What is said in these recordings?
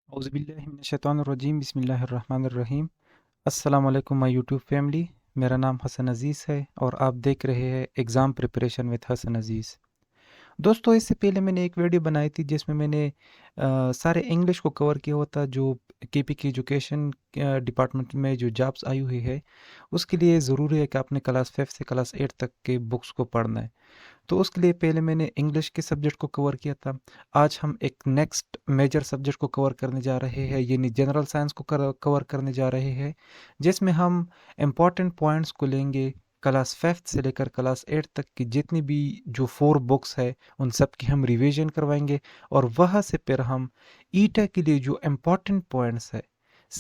औज़ुबिल्लाहिमिनश्शैतानिर्रजीम बिस्मिल्लाहिर्रहमानिर्रहीम। अस्सलाम वालेकुम माय यूट्यूब फैमिली। मेरा नाम हसन अज़ीज़ है और आप देख रहे हैं एग्ज़ाम प्रिपरेशन विद हसन अज़ीज़। दोस्तों, इससे पहले मैंने एक वीडियो बनाई थी जिसमें मैंने सारे इंग्लिश को कवर किया हुआ था जो केपीके एजुकेशन डिपार्टमेंट में जो जॉब्स आई हुई है उसके लिए ज़रूरी है कि आपने क्लास 5 से क्लास 8 तक के बुक्स को पढ़ना है। तो उसके लिए पहले मैंने इंग्लिश के सब्जेक्ट को कवर किया था। आज हम एक नेक्स्ट मेजर सब्जेक्ट को कवर करने जा रहे हैं, यानी जनरल साइंस को कवर करने जा रहे हैं, जिसमें हम इम्पॉर्टेंट पॉइंट्स को लेंगे। क्लास 5 से लेकर क्लास 8 तक की जितनी भी जो 4 बुक्स है उन सब की हम रिवीजन करवाएंगे और वहाँ से फिर हम ईटा के लिए जो इम्पॉर्टेंट पॉइंट्स है,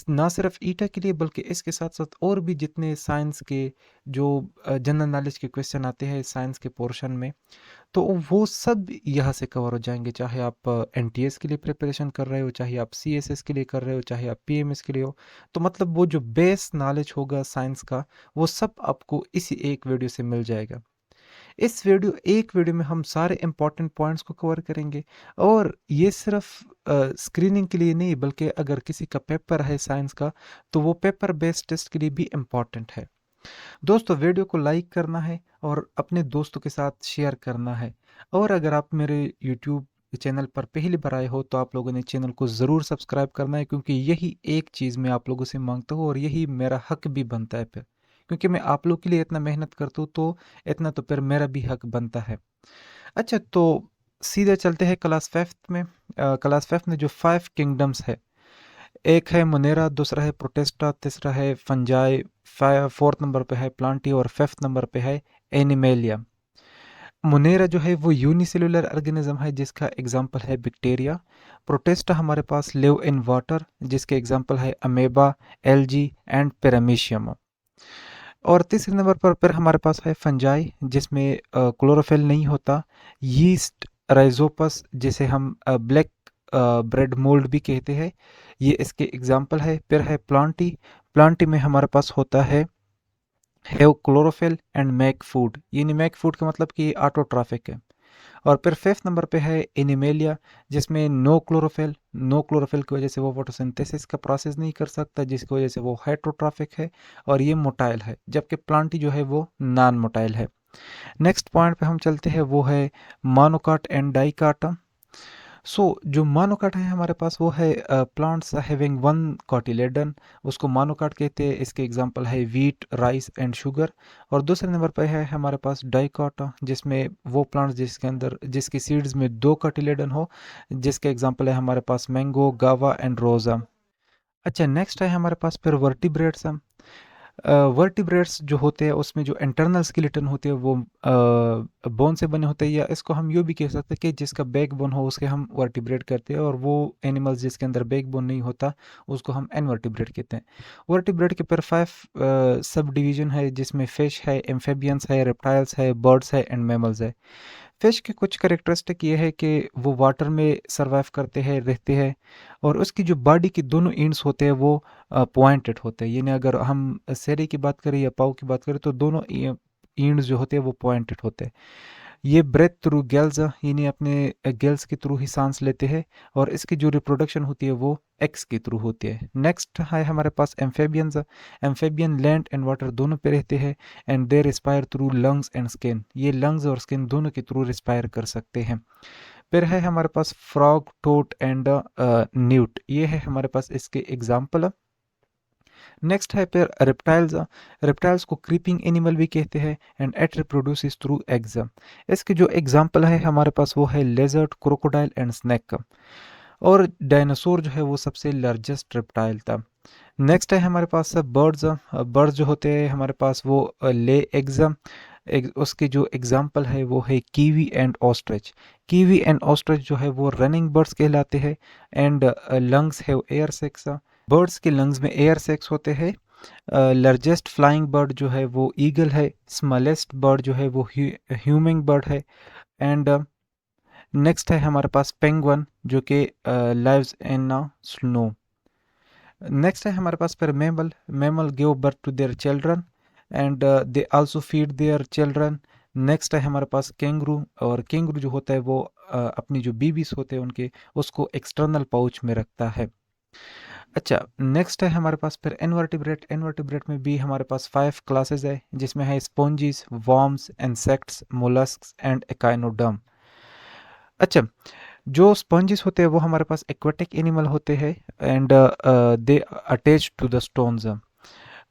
ना सिर्फ ईटा के लिए बल्कि इसके साथ साथ और भी जितने साइंस के जो जनरल नॉलेज के क्वेश्चन आते हैं साइंस के पोर्शन में, तो वो सब यहाँ से कवर हो जाएंगे। चाहे आप एनटीएस के लिए प्रिपरेशन कर रहे हो, चाहे आप सीएसएस के लिए कर रहे हो, चाहे आप पीएमएस के लिए हो, तो मतलब वो जो बेस नॉलेज होगा साइंस का वो सब आपको इसी एक वीडियो से मिल जाएगा। इस एक वीडियो में हम सारे इंपॉर्टेंट पॉइंट्स को कवर करेंगे और ये सिर्फ स्क्रीनिंग के लिए नहीं बल्कि अगर किसी का पेपर है साइंस का तो वो पेपर बेस्ड टेस्ट के लिए भी इम्पॉर्टेंट है। दोस्तों, वीडियो को लाइक करना है और अपने दोस्तों के साथ शेयर करना है। और अगर आप मेरे यूट्यूब चैनल पर पहली बार आए हो तो आप लोगों ने चैनल को ज़रूर सब्सक्राइब करना है, क्योंकि यही एक चीज़ मैं आप लोगों से मांगता हूँ और यही मेरा हक भी बनता है फिर, क्योंकि मैं आप लोग के लिए इतना मेहनत करता हूँ तो इतना तो फिर मेरा भी हक बनता है। अच्छा, तो सीधे चलते हैं क्लास 5 में। क्लास 5 में जो 5 किंगडम्स है, एक है मोनेरा, दूसरा है प्रोटेस्टा, तीसरा है फंजाई, फोर्थ नंबर पे है प्लांटी और फिफ्थ नंबर पे है एनिमेलिया। मोनेरा जो है वो यूनिसेलुलर ऑर्गेनिज्म है जिसका एग्जांपल है बैक्टीरिया। प्रोटेस्टा हमारे पास लिव इन वाटर जिसके एग्जांपल है अमेबा, एल्गी एंड पेरामीशियम। और तीसरे नंबर पर फिर हमारे पास है फंजाई जिसमें क्लोरोफिल नहीं होता। यीस्ट, राइजोपस जिसे हम ब्लैक ब्रेड मोल्ड भी कहते हैं, ये इसके एग्जाम्पल है। फिर है प्लांटी, प्लांटी में हमारे पास होता है have chlorophyll and make food, यानी मेक फूड का मतलब कि ऑटोट्रॉफिक है। और फिर फिफ्थ नंबर पे है एनिमेलिया जिसमें नो क्लोरोफिल की वजह से वो फोटोसिंथेसिस का प्रोसेस नहीं कर सकता, जिसकी वजह से वो हेट्रोट्रॉफिक है और ये मोटाइल है, जबकि प्लांटी जो है वो नॉन मोटाइल है। नेक्स्ट पॉइंट पे हम चलते हैं, वो है मोनोकाट एंड डाइकाटा। सो जो मोनोकाट है हमारे पास वो है प्लांट्स हैविंग वन कॉटिलेडन, उसको मोनोकाट कहते हैं। इसके एग्जांपल है वीट, राइस एंड शुगर। और दूसरे नंबर पर है हमारे पास डाइकोटा जिसमें वो प्लांट्स जिसके अंदर जिसकी सीड्स में दो कॉटिलेडन हो, जिसके एग्जांपल है हमारे पास मैंगो, गावा एंड रोजा। अच्छा, नेक्स्ट है हमारे पास फिर वर्टिब्रेट्स। वर्टिब्रेट्स जो होते हैं उसमें जो इंटरनल स्केलेटन होते हैं वो बोन से बने होते हैं, या इसको हम यूँ भी कह सकते हैं कि जिसका बैक बोन हो उसके हम वर्टिब्रेट कहते हैं, और वो एनिमल्स जिसके अंदर बैक बोन नहीं होता उसको हम इनवर्टिब्रेट कहते हैं। वर्टिब्रेट के पर 5 सब डिवीजन है जिसमें फिश है, एम्फेबियंस है, रेप्टाइल्स है, बर्ड्स है एंड मैमल्स है। फिश के कुछ करेक्टरिस्टिक ये है कि वो वाटर में सर्वाइव करते हैं, रहते हैं, और उसकी जो बॉडी की दोनों एंड्स होते हैं वो पॉइंटेड होते हैं। यानी अगर हम सेरे की बात करें या पाव की बात करें तो दोनों एंड्स जो होते हैं वो पॉइंटेड होते हैं। ये ब्रेथ थ्रू गैल्स, यानी अपने गैल्स के थ्रू ही सांस लेते हैं, और इसकी जो रिप्रोडक्शन होती है वो एक्स के थ्रू होती है। नेक्स्ट है हमारे पास एम्फेबियंस। एम्फेबियन लैंड एंड वाटर दोनों पे रहते हैं and they respire through lungs and skin, ये लंग्स और स्किन दोनों के थ्रू रिस्पायर कर सकते हैं। फिर है हमारे पास फ्रॉग, टोट एंड न्यूट, ये है हमारे पास इसके एग्जाम्पल। नेक्स्ट है फिर रेप्टाइल्स। रेप्टाइल्स को क्रीपिंग एनिमल भी कहते हैं and it reproduces through eggs. इसके जो एग्जांपल है हमारे पास वो है लेजर्ड, क्रोकोडाइल एंड स्नेक। और डायनासोर जो है वो सबसे लार्जेस्ट रेप्टाइल था। नेक्स्ट है हमारे पास बर्ड्स। बर्ड्स जो होते हैं हमारे पास वो ले एग्स। उसके जो एग्जाम्पल है वो है kiwi and ostrich. Kiwi and ostrich जो है वो रनिंग बर्ड्स कहलाते हैं and lungs have air sacs. Birds के लंग्स में एयर सेक्स होते हैं। लार्जेस्ट फ्लाइंग बर्ड जो है वो ईगल है। स्मॉलेस्ट बर्ड जो है वो ह्यूमिंग बर्ड है। एंड नेक्स्ट है हमारे पास पेंगुइन जो कि लाइव्स इन स्नो। नेक्स्ट है हमारे पास फिर mammal. Mammal give birth to their children and they also feed their children. Next है हमारे पास कैंगरू, और कैंगरू जो होता है वो अपनी जो बीबीज होते हैं उनके उसको एक्सटर्नल पाउच में रखता है। अच्छा, नेक्स्ट है हमारे पास फिर इनवर्टिब्रेट। इनवर्टिब्रेट में भी हमारे पास 5 क्लासेस है, जिसमें है स्पॉन्जीज, worms, insects, molluscs and echinoderm. अच्छा, जो स्पंजेस होते हैं वो हमारे पास एक्वेटिक एनिमल होते हैं and they attach to the stones,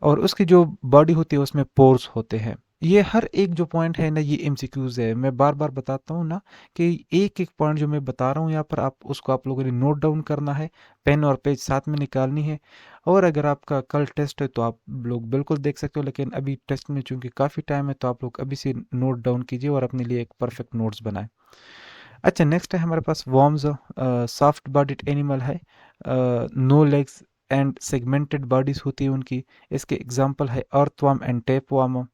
और उसकी जो बॉडी होती है उसमें पोर्स होते हैं। ये हर एक जो पॉइंट है ना, ये एमसीक्यूज है। मैं बार बार बताता हूँ ना कि एक एक पॉइंट जो मैं बता रहा हूँ यहाँ पर, आप उसको आप लोगों ने नोट डाउन करना है, पेन और पेज साथ में निकालनी है। और अगर आपका कल टेस्ट है तो आप लोग बिल्कुल देख सकते हो, लेकिन अभी टेस्ट में चूंकि काफ़ी टाइम है तो आप लोग अभी से नोट डाउन कीजिए और अपने लिए एक परफेक्ट नोट्स बनाएं। अच्छा, नेक्स्ट है हमारे पास वर्म्स। सॉफ्ट बॉडीड एनिमल है, no legs and segmented bodies होती है उनकी। इसके एग्जांपल है अर्थवर्म एंड टेपवर्म।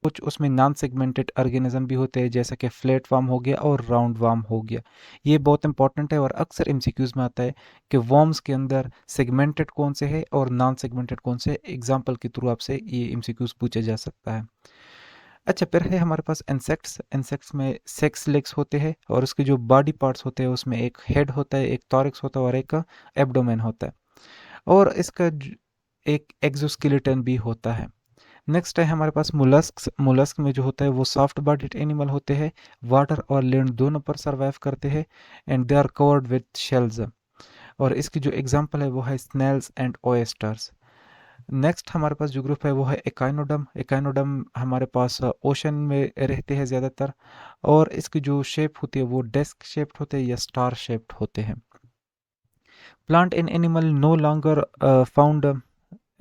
कुछ उसमें नॉन सेगमेंटेड ऑर्गेनिज्म भी होते हैं, जैसा कि फ्लैट वर्म हो गया और राउंड वर्म हो गया। ये बहुत इंपॉर्टेंट है और अक्सर एमसीक्यूज में आता है कि वर्म्स के अंदर सेगमेंटेड कौन से है और नॉन सेगमेंटेड कौन से। एग्जांपल के थ्रू आपसे ये एमसीक्यूज पूछा जा सकता है। अच्छा, फिर है हमारे पास इंसेक्ट्स। इंसेक्ट्स में 6 लेग्स होते हैं और उसके जो बॉडी पार्ट्स होते हैं उसमें एक हेड होता है, एक थॉरैक्स होता है और एक एब्डोमेन होता है, और इसका एक एक्सोस्केलेटन भी होता है। नेक्स्ट है हमारे पास मोलस्क्स। मोलस्क में जो होता है वो सॉफ्ट बॉडीड एनिमल होते हैं, वाटर और लैंड दोनों पर सर्वाइव करते हैं and they are covered with shells. और इसकी जो एग्जांपल है वो है स्नेल्स एंड ओएस्टर्स। नेक्स्ट हमारे पास जो ग्रुप है वो है एकाइनोडम। एकाइनोडम हमारे पास ओशन में रहते हैं ज़्यादातर, और इसकी जो शेप होती है वो डेस्क शेप्ड होते हैं या स्टार शेप्ड होते हैं। Plant in animal no longer found,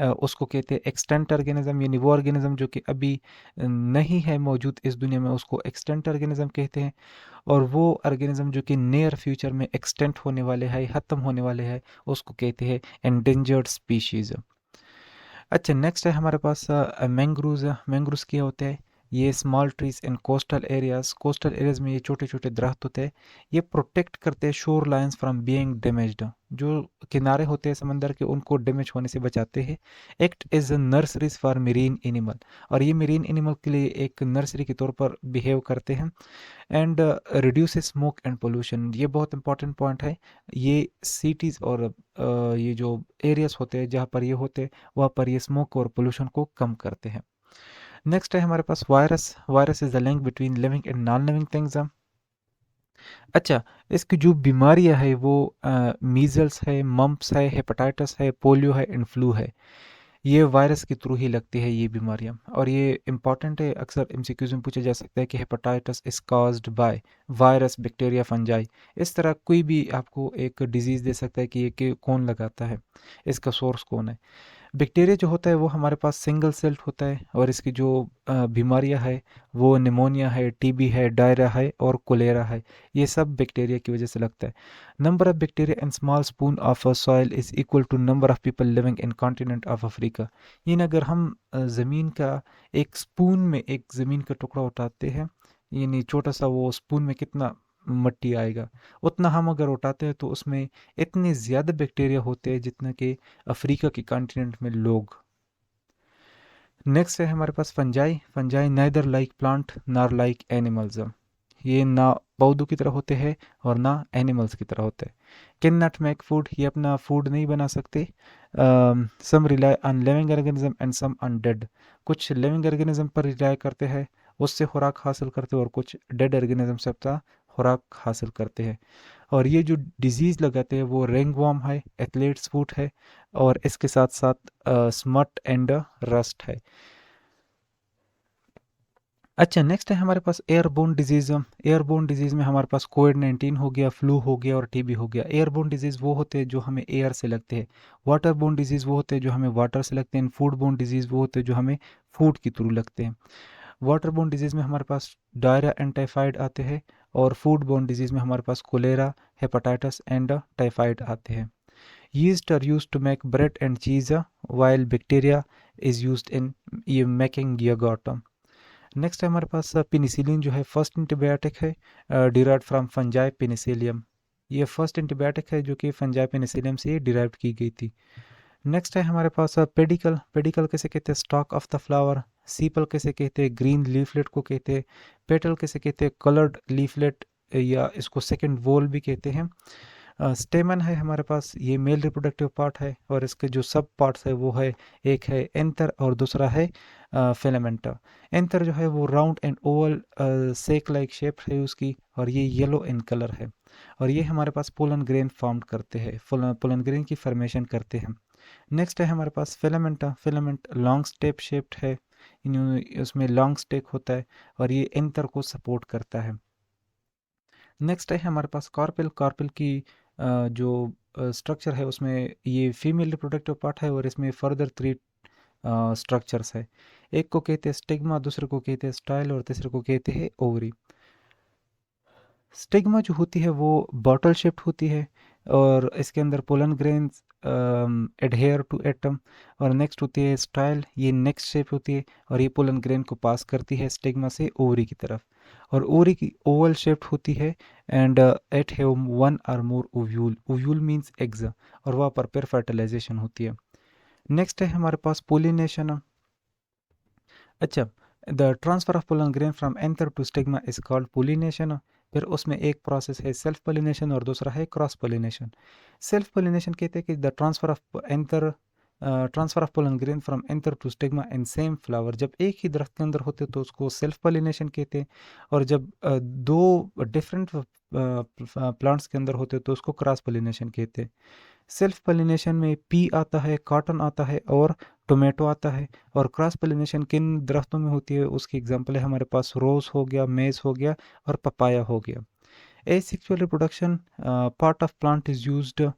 उसको कहते हैं एक्सटेंट ऑर्गेनिज्म, यानी वो ऑर्गेनिज्म जो कि अभी नहीं है मौजूद इस दुनिया में, उसको एक्सटेंट ऑर्गेनिज्म कहते हैं। और वो ऑर्गेनिज्म जो कि नियर फ्यूचर में एक्सटेंट होने वाले हैं, ख़त्म होने वाले हैं, उसको कहते हैं एंडेंजर्ड स्पीशीज़। अच्छा, नेक्स्ट है हमारे पास मैंग्रोव्स। मैंग्रोव्स क्या होते हैं? ये small trees in coastal areas. Coastal areas में ये छोटे छोटे दरख्त होते हैं। ये प्रोटेक्ट करते हैं शोर लाइन्स फ्रॉम बीइंग डैमेज्ड। जो किनारे होते हैं समंदर के, उनको डैमेज होने से बचाते हैं। Act as nurseries for marine animal, और ये मेरीन एनिमल के लिए एक नर्सरी के तौर पर बिहेव करते हैं। And reduce smoke and pollution, ये बहुत इंपॉर्टेंट पॉइंट है। ये सिटीज़ और ये जो एरियाज होते हैं जहाँ पर ये होते हैं, वहाँ पर ये स्मोक और पोल्यूशन को कम करते हैं। नेक्स्ट है हमारे पास virus. Virus is the link between living and non living things. अच्छा, इसकी जो बीमारियां है वो मीजल्स है, मम्प्स है, हेपेटाइटिस है, पोलियो है एंड फ्लू है। ये वायरस के थ्रू ही लगती है ये बीमारियां, और ये इंपॉर्टेंट है। अक्सर एमसीक्यूज में पूछा जा सकता है कि hepatitis is caused by virus, bacteria, fungi. इस तरह कोई भी आपको एक डिजीज़ दे सकता है कि ये कि कौन लगाता है, इसका सोर्स कौन है। बैक्टीरिया जो होता है वो हमारे पास सिंगल सेल्ड होता है, और इसकी जो बीमारियां है वो निमोनिया है, टीबी है, डायरिया है और कोलेरा है। ये सब बैक्टीरिया की वजह से लगता है। Number of bacteria in small spoon of a soil is equal to number of people living in continent of Africa. यानी अगर हम ज़मीन का एक स्पून में एक ज़मीन का टुकड़ा उठाते हैं, यानी छोटा सा वो स्पून में कितना मट्टी आएगा, उतना हम अगर उठाते हैं तो उसमें इतने ज़्यादा बैक्टीरिया होते हैं जितना कि अफ्रीका के कॉन्टिनेंट में लोग। नेक्स्ट है हमारे पास fungi. Fungi neither like plant nor like animals. ये ना पौधों की तरह होते हैं और ना एनिमल्स की तरह होते हैं। कैन नॉट मेक फूड, ये अपना फूड नहीं बना सकते। Some rely on living organism and some on dead. कुछ लिविंग ऑर्गेनिज्म पर रिलाई करते हैं, उससे खुराक हासिल करते हैं, और कुछ डेड ऑर्गेनिज्म से अपना खुराक हासिल करते हैं। और ये जो डिजीज़ लगाते हैं वो रिंगवॉर्म है, एथलेट्स फूट है, और इसके साथ साथ स्मट एंड रस्ट है। अच्छा, नेक्स्ट है हमारे पास एयरबोर्न डिजीज़। एयरबोर्न डिजीज़ में हमारे पास कोविड-19 हो गया, फ्लू हो गया और टीबी हो गया। एयरबोर्न डिजीज़ वो होते हैं जो हमें एयर से लगते हैं। वाटरबोर्न डिजीज़ वो होते हैं जो हमें वाटर से लगते हैं। फूडबोर्न डिजीज़ वो होते हैं जो हमें फूड के थ्रू लगते हैं। वाटरबोर्न डिजीज़ में हमारे पास डायरिया एंड टाइफाइड आते हैं, और फूडबोर्न डिजीज़ में हमारे पास कोलेरा, हेपेटाइटिस एंड टाइफाइड आते हैं। Yeast are used to make bread and cheese, while bacteria is used in making yogurt. Next है हमारे पास पेनिसिलिन, जो है फर्स्ट एंटीबायोटिक है, डिराइव्ड फ्रॉम फंजाई पेनिसिलियम। ये फर्स्ट एंटीबायोटिक है जो कि फंजाई पेनिसिलियम से डिराइव की गई थी। नेक्स्ट है हमारे पास पेडिकल। पेडिकल कैसे कहते हैं? Stalk of the flower. Sepal कैसे कहते हैं? ग्रीन लीफलेट को कहते हैं। पेटल कैसे कहते हैं? कलर्ड लीफलेट, या इसको सेकंड वॉल भी कहते हैं। स्टेमन है हमारे पास, ये मेल रिप्रोडक्टिव पार्ट है और इसके जो सब पार्ट्स है वो है, एक है एंथर और दूसरा है फिलामेंटा। एंथर जो है वो round and oval sac like shape है उसकी, और ये येलो इन कलर है, और ये हमारे पास पोलन ग्रेन फॉर्म करते हैं, पोलन ग्रेन की फॉर्मेशन करते हैं। नेक्स्ट है हमारे पास फिलामेंटा। फिलामेंट लॉन्ग स्टेप शेप्ड है, उसमें लॉन्ग स्टेक होता है और ये एंथर को सपोर्ट करता है। नेक्स्ट है हमारे पास कार्पेल। कार्पेल की जो स्ट्रक्चर है उसमें ये फीमेल रिप्रोडक्टिव पार्ट है और इसमें फर्दर 3 स्ट्रक्चर्स है। एक को कहते हैं स्टिग्मा, दूसरे को कहते हैं स्टाइल और तीसरे को कहते हैं ओवरी। स्टिग्मा जो होती है वो बॉटल शेप्ड होती है और इसके अंदर pollen grains adhere to atom. और नेक्स्ट होती है स्टाइल, ये नेक्स्ट शेप होती है और ये पोलन ग्रेन को पास करती है स्टिग्मा से ओवरी की तरफ, और ओवरी की ओवल शेप्ड होती है एंड एट हैव 1 और मोर ओव्यूल। ओव्यूल मीन्स एग्स, और वहाँ पर फिर फर्टिलाइजेशन होती है। नेक्स्ट है हमारे पास पोलिनेशन। अच्छा, the transfer of pollen grain from anther to stigma is called pollination. फिर उसमें एक प्रोसेस है सेल्फ पोलिनेशन और दूसरा है क्रॉस पोलिनेशन। सेल्फ पोलिनेशन कहते हैं कि the transfer of anther transfer of pollen grain from anther to stigma in same flower. जब एक ही दरख्त के अंदर होते तो उसको सेल्फ पोलिनेशन कहते हैं, और जब दो डिफरेंट प्लांट्स के अंदर होते तो उसको क्रॉस पोलिनेशन कहते हैं। सेल्फ पोलिनेशन में पी आता है, कॉटन आता है और टोमेटो आता है। और क्रॉस पोलिनेशन किन दरख्तों में होती है उसकी एग्जांपल है हमारे पास रोज़ हो गया, मेज़ हो गया और पपाया हो गया। Asexual reproduction part of plant is used.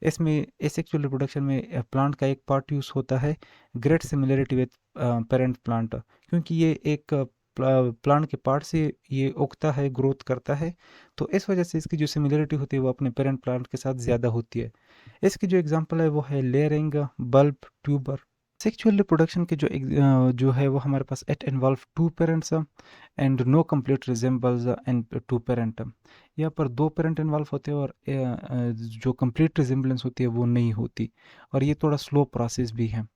इसमें एसेक्सुअल रिप्रोडक्शन में प्लांट का एक पार्ट यूज़ होता है great similarity with parent plant, क्योंकि ये एक प्लांट के पार्ट से ये उगता है, ग्रोथ करता है, तो इस वजह से इसकी जो सिमिलरिटी होती है वो अपने पेरेंट प्लांट के साथ ज़्यादा होती है। इसकी जो एग्जांपल है वो है layering, bulb, tuber. Sexual reproduction के जो है वो हमारे पास it involve two parents and no complete resembles and to parent. यहाँ पर 2 पेरेंट इन्वॉल्व होते हैं और जो कंप्लीट रिजेंबलेंस होती है वो नहीं होती, और ये थोड़ा स्लो प्रोसेस भी है।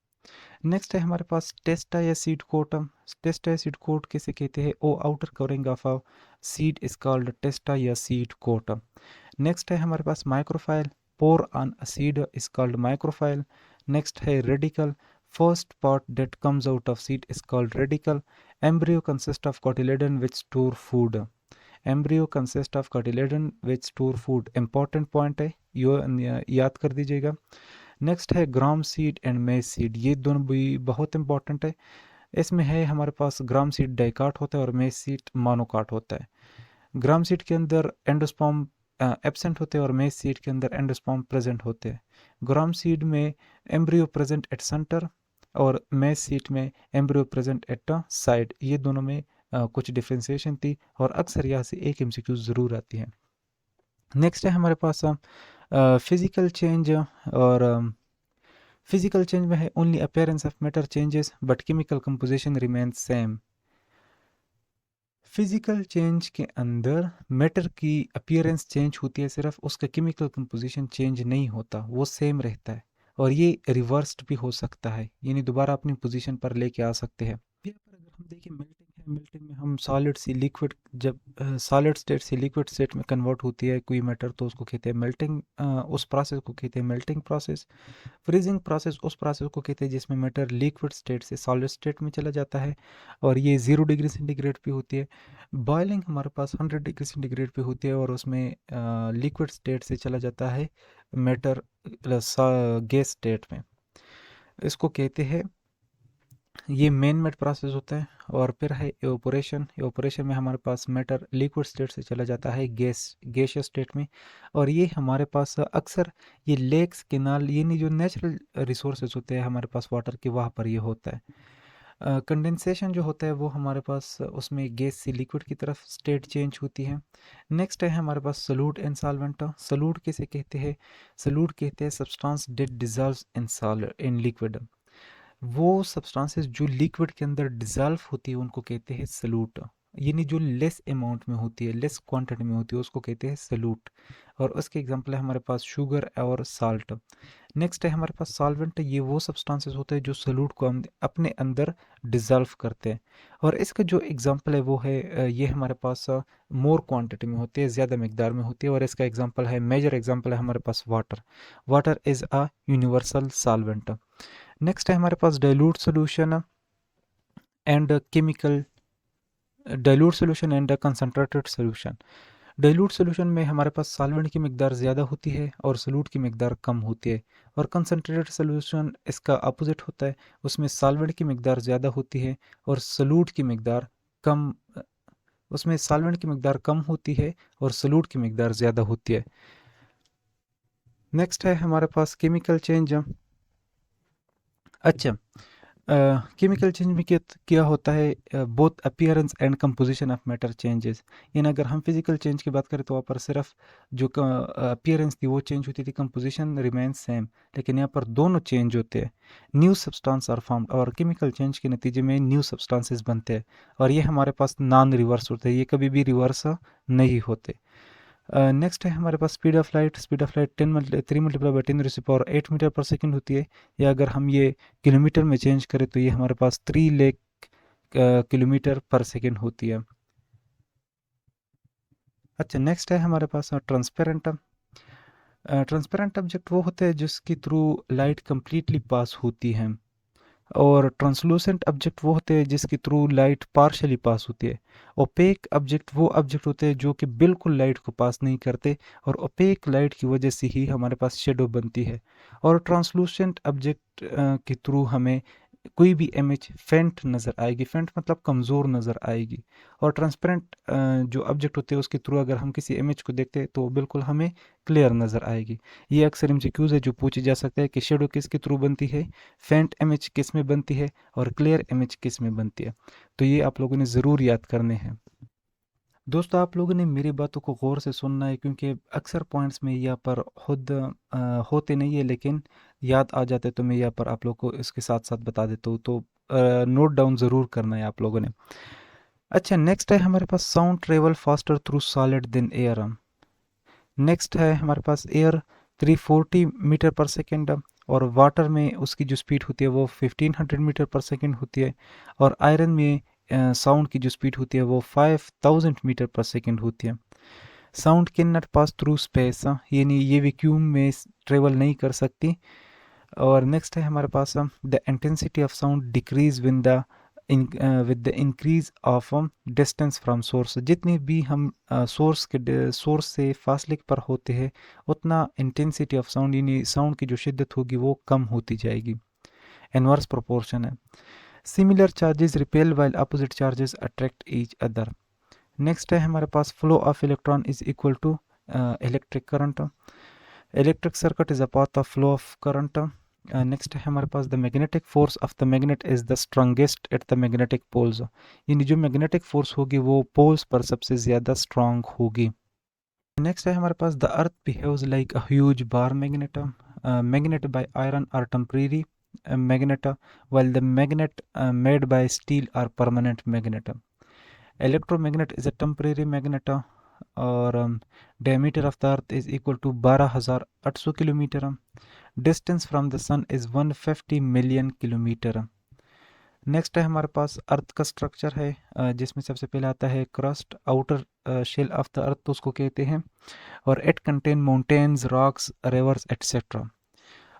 नेक्स्ट है हमारे पास टेस्टा या सीड कोट। टेस्टा या सीड कोट किसे कहते हैं? Oh outer covering of a seed is called testa या सीड कोट। नेक्स्ट है हमारे पास micropyle. Pore on a seed is called micropyle. Next है radicle. First part that comes out of seed is called radicle. Embryo consists of cotyledon which store food. Embryo consists of cotyledon which store food. Important point है, याद कर दीजिएगा। Next है ग्राम seed and मेज seed, ये दोनों भी बहुत इंपॉर्टेंट है। इसमें है हमारे पास ग्राम सीड डाइकाट होता है और मेज सीड मोनोकाट होता है। ग्राम सीड के अंदर एंडोस्पर्म एब्सेंट होते हैं और मेज सीड के अंदर एंडोस्पर्म प्रेजेंट होते हैं। ग्राम सीड में एम्ब्रियो प्रेजेंट एट सेंटर और मेज सीड में एम्ब्रियो प्रेजेंट एट साइड। ये दोनों में कुछ डिफ्रेंसिएशन थी और अक्सर यहाँ से एक एमसीक्यू ज़रूर आती है। नेक्स्ट है हमारे पास फिजिकल चेंज, और फिजिकल चेंज में है only appearance of matter changes but chemical composition remains same. Physical change के अंदर मैटर की अपीयरेंस चेंज होती है सिर्फ, उसका केमिकल कंपोजिशन चेंज नहीं होता, वो सेम रहता है, और ये रिवर्स्ड भी हो सकता है, यानी दोबारा अपनी पोजीशन पर लेके आ सकते हैं। यहाँ पर अगर हम देखें मेल्टिंग है, मेल्टिंग में हम सॉलिड से लिक्विड, जब सॉलिड स्टेट से लिक्विड स्टेट में कन्वर्ट होती है कोई मैटर तो उसको कहते हैं मेल्टिंग, उस प्रोसेस को कहते हैं मेल्टिंग प्रोसेस। फ्रीजिंग प्रोसेस उस प्रोसेस को कहते हैं जिसमें मैटर लिक्विड स्टेट से सॉलिड स्टेट में चला जाता है, और ये 0 डिग्री सेंटीग्रेड पे होती है। बॉइलिंग हमारे पास 100 डिग्री सेंटीग्रेड पे होती है और उसमें लिक्विड स्टेट से चला जाता है मैटर गैस स्टेट में, इसको कहते हैं, ये मेन मेट प्रोसेस होता है। और फिर है एवापोरेशन। एवापोरेशन में हमारे पास मैटर लिक्विड स्टेट से चला जाता है गैसियस स्टेट में, और ये हमारे पास अक्सर ये लेक्स केनाल, ये नहीं जो नेचुरल रिसोर्सेज होते हैं हमारे पास वाटर के, वहाँ पर ये होता है। कंडेंसेशन जो होता है वो हमारे पास उसमें गैस से लिक्विड की तरफ स्टेट चेंज होती है। नेक्स्ट है हमारे पास सॉल्यूट एंड सॉल्वेंट। सॉल्यूट किसे कहते हैं? सॉल्यूट कहते हैं substance date dissolves in liquid. वो सब्सटेंसेस जो लिक्विड के अंदर डिजॉल्व होती है उनको कहते हैं सॉल्यूट, यानी जो लेस अमाउंट में होती है, लेस क्वांटिटी में होती है, उसको कहते हैं सॉल्यूट। और उसके एग्जांपल है हमारे पास शुगर और साल्ट। नेक्स्ट है हमारे पास सॉल्वेंट। ये वो सब्सटेंसेस होते हैं जो सॉल्यूट को अपने अंदर डिज़ोल्व करते हैं। और इसका जो एग्जांपल है वो है ये हमारे पास मोर क्वांटिटी में होती है, ज़्यादा मकदार में होती है। और इसका एग्जांपल है, मेजर एग्जांपल है हमारे पास water. Water is a universal solvent. Next है हमारे पास dilute solution and chemical, dilute solution and concentrated solution. Dilute solution में हमारे पास सॉल्वेंट की मिकदार ज़्यादा होती है और सॉल्यूट की मिकदार कम होती है। और कंसंट्रेटेड सॉल्यूशन इसका अपोजिट होता है, उसमें सॉल्वेंट की मिकदार ज़्यादा होती है और सॉल्यूट की मिकदार कम, उसमें सॉल्वेंट की मिकदार कम होती है और सॉल्यूट की मिकदार ज़्यादा होती है। नेक्स्ट है हमारे पास केमिकल चेंज। अच्छा, केमिकल चेंज में क्या होता है, both appearance and composition of matter changes. यानी अगर हम फिजिकल चेंज की बात करें तो वहाँ पर सिर्फ जो अपीयरेंस थी वो चेंज होती थी, कंपोजिशन रिमेन सेम। लेकिन यहाँ पर दोनों चेंज होते हैं, न्यू सब्सटेंस आर फॉर्म्ड। और केमिकल चेंज के नतीजे में न्यू सब्सटेंसेस बनते हैं और ये हमारे पास नॉन रिवर्स होते हैं, ये कभी भी रिवर्स नहीं होते। नेक्स्ट है हमारे पास speed of light. Speed of light 3 multiply by 10⁻⁸ 8 metre per second होती है। या अगर हम ये किलोमीटर में चेंज करें तो ये हमारे पास 3 लाख किलोमीटर पर सेकंड होती है। अच्छा, नेक्स्ट है हमारे पास ट्रांसपेरेंट। ट्रांसपेरेंट ऑब्जेक्ट वो होते हैं जिसके थ्रू लाइट कंप्लीटली पास होती है। और ट्रांसलूसेंट ऑब्जेक्ट वो होते हैं जिसके थ्रू लाइट पार्शली पास होती है। ओपेक ऑब्जेक्ट वो ऑब्जेक्ट होते हैं जो कि बिल्कुल लाइट को पास नहीं करते और ओपेक लाइट की वजह से ही हमारे पास शेडो बनती है। और ट्रांसलूसेंट ऑब्जेक्ट के थ्रू हमें कोई भी इमेज फेंट नज़र आएगी, फेंट मतलब कमज़ोर नज़र आएगी। और ट्रांसपेरेंट जो ऑब्जेक्ट होते हैं उसके थ्रू अगर हम किसी इमेज को देखते हैं तो बिल्कुल हमें क्लियर नज़र आएगी। ये अक्सर एमसीक्यूज़ है जो पूछी जा सकता है कि शेडो किसके थ्रू बनती है, फेंट इमेज किस में बनती है और क्लियर इमेज किस में बनती है। तो ये आप लोगों ने ज़रूर याद करने हैं। दोस्तों, आप लोगों ने मेरी बातों को गौर से सुनना है क्योंकि अक्सर पॉइंट्स में यहाँ पर खुद होते नहीं है, लेकिन याद आ जाते तो मैं यहाँ पर आप लोग को इसके साथ साथ बता देता हूँ। तो नोट डाउन ज़रूर करना है आप लोगों ने। अच्छा, नेक्स्ट है हमारे पास sound travel faster through solid than air. Next है हमारे पास एयर 340 मीटर पर सेकेंड और वाटर में उसकी जो स्पीड होती है वो 1500 मीटर पर सेकेंड होती है। और आयरन में साउंड की जो स्पीड होती है वो 5000 मीटर पर सेकेंड होती है। Sound can not pass through space, यानी ये वैक्यूम में ट्रेवल नहीं कर सकती। और नेक्स्ट है हमारे पास the intensity of sound decrease with the increase of distance from source. जितनी भी हम सोर्स से फासले पर होते हैं उतना इंटेंसिटी ऑफ साउंड यानी साउंड की जो शिद्दत होगी वो कम होती जाएगी। इनवर्स प्रोपोर्शन है। Similar charges repel while opposite charges attract each other. Next है हमारे पास flow of electron is equal to electric current. Electric circuit is a path of flow of current. Next है हमारे पास the magnetic force of the magnet is the strongest at the magnetic poles. यानी जो magnetic force होगी वो poles पर सबसे ज़्यादा स्ट्रांग होगी। नेक्स्ट है हमारे पास the earth behaves like a huge bar magnet. Magnet by iron are temporary magnet, while the magnet made by steel are permanent magnet. Electromagnet is a temporary magnet और diameter of the earth is equal to 12,800 kilometre. Distance from the sun is 150 million kilometre. Next है हमारे पास अर्थ का structure है जिसमें सबसे पहले आता है crust, outer shell of the earth तो उसको कहते हैं। और it contain mountains, rocks, rivers etcetera.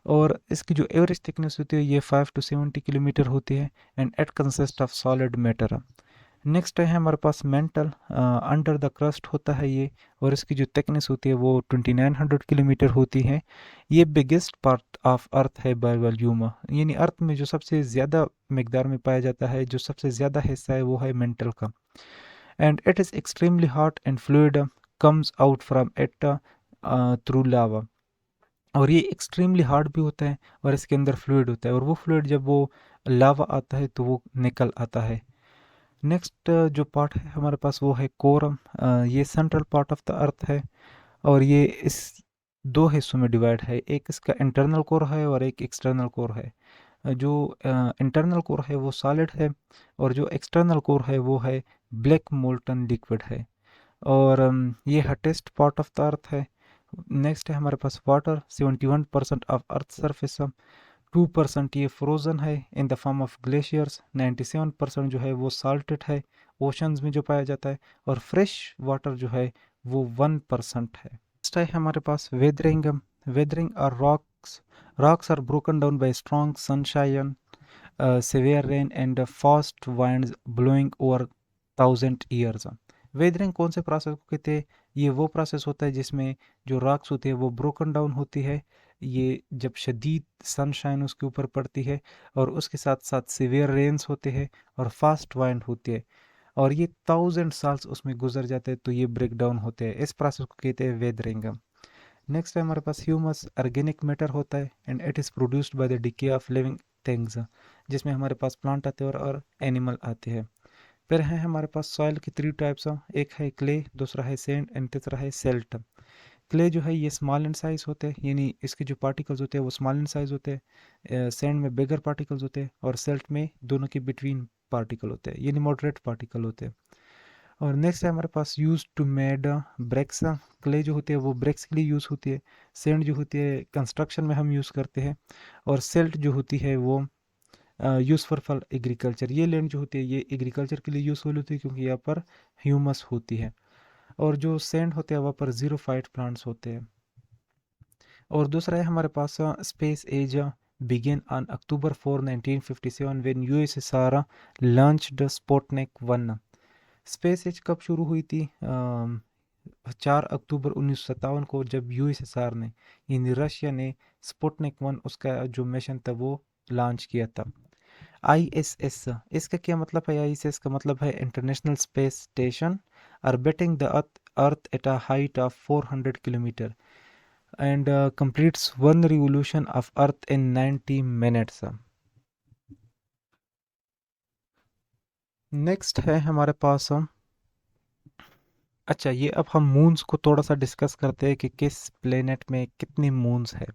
और इसकी जो एवरेज थिकनेस होती है ये 5 to 70 किलोमीटर होती है and it consist of solid matter. Next है हमारे पास मेंटल, अंडर द क्रस्ट होता है ये और इसकी जो थिकनेस होती है वो 2900 किलोमीटर होती है। ये बिगेस्ट पार्ट ऑफ अर्थ है बाय वॉल्यूम, यानी अर्थ में जो सबसे ज़्यादा मकदार में पाया जाता है, जो सबसे ज़्यादा हिस्सा है वो है मेंटल का। And it is extremely hot and fluid comes out from it through lava. और ये एक्सट्रीमली हार्ड भी होता है और इसके अंदर फ्लूइड होता है और वो फ्लूइड जब वो लावा आता है तो वो निकल आता है। नेक्स्ट जो पार्ट है हमारे पास वो है कोरम। ये सेंट्रल पार्ट ऑफ द अर्थ है और ये इस दो हिस्सों में डिवाइड है, एक इसका इंटरनल कोर है और एक एक्सटर्नल कोर है। जो इंटरनल कोर है वो सॉलिड है और जो एक्सटर्नल कोर है वो है ब्लैक मोल्टन लिक्विड है। और ये हटेस्ट पार्ट ऑफ द अर्थ है। नेक्स्ट है हमारे पास वाटर, 71% ऑफ अर्थ सरफेस, 2% ये फ्रोज़न है in the form of glaciers, 97% जो है वो साल्टेड है ओशंस में जो पाया जाता है, और फ्रेश वाटर जो है वो 1% है। नेक्स्ट है हमारे पास वेदरिंग। वेदरिंग और rocks are broken down by strong sunshine, severe rain and fast winds blowing over 1000 years। वेदरिंग कौन से प्रोसेस को कहते हैं? ये वो प्रोसेस होता है जिसमें जो रॉक्स होती है वो ब्रोकन डाउन होती है, ये जब शदीद सनशाइन उसके ऊपर पड़ती है, और उसके साथ साथ सिवियर रेन्स होते हैं और फास्ट वाइंड होती है, और ये 1000 साल्स उसमें गुजर जाते हैं, तो ये ब्रेक डाउन होते हैं। इस प्रोसेस को कहते हैं वेदरिंग। नेक्स्ट है हमारे पास ह्यूमस, ऑर्गेनिक मैटर होता है and it is produced by the decay of living things, जिसमें हमारे पास प्लांट आते हैं और एनिमल आते हैं। फिर है हमारे पास सॉइल की 3 टाइप्स, एक है क्ले, दूसरा है सैंड एंड तीसरा है सेल्ट। क्ले जो है ये स्मॉल इन साइज होते हैं, यानी इसके जो पार्टिकल्स होते हैं वो स्मॉल इन साइज होते हैं, सैंड में बिगर पार्टिकल्स होते हैं, और सेल्ट में दोनों के बिटवीन पार्टिकल होते हैं, यानी मॉडरेट पार्टिकल होते हैं। और नेक्स्ट है हमारे पास use to made bricks. Clay जो होती है वो ब्रेक्स के लिए यूज़ होती है, सैंड जो होती है कंस्ट्रक्शन में हम यूज़ करते हैं, और सेल्ट जो होती है वो यूज़फुल फॉर एग्रीकल्चर। ये लैंड जो होती है ये एग्रीकल्चर के लिए यूज़फुल होती है क्योंकि यहाँ पर ह्यूमस होती है, और जो सैंड होते हैं वहाँ पर ज़ीरोफाइट प्लांट्स होते हैं। और दूसरा है हमारे पास space age began on October 4, 1957 when USSR launched Sputnik 1। Space age कब शुरू हुई थी? 4 अक्टूबर 1957 को, जब यूएसएसआर ने यानी रशिया ने स्पुतनिक 1 उसका जो मिशन था वो लॉन्च किया था। आईएसएस, इसका क्या मतलब है? आईएसएस का मतलब है international space station orbiting the earth at a height of 400 kilometre and completes one revolution of earth in 90 minutes. Next है हमारे पास अच्छा, ये अब हम मून्स को थोड़ा सा डिस्कस करते हैं कि किस प्लेनेट में कितनी मून्स है।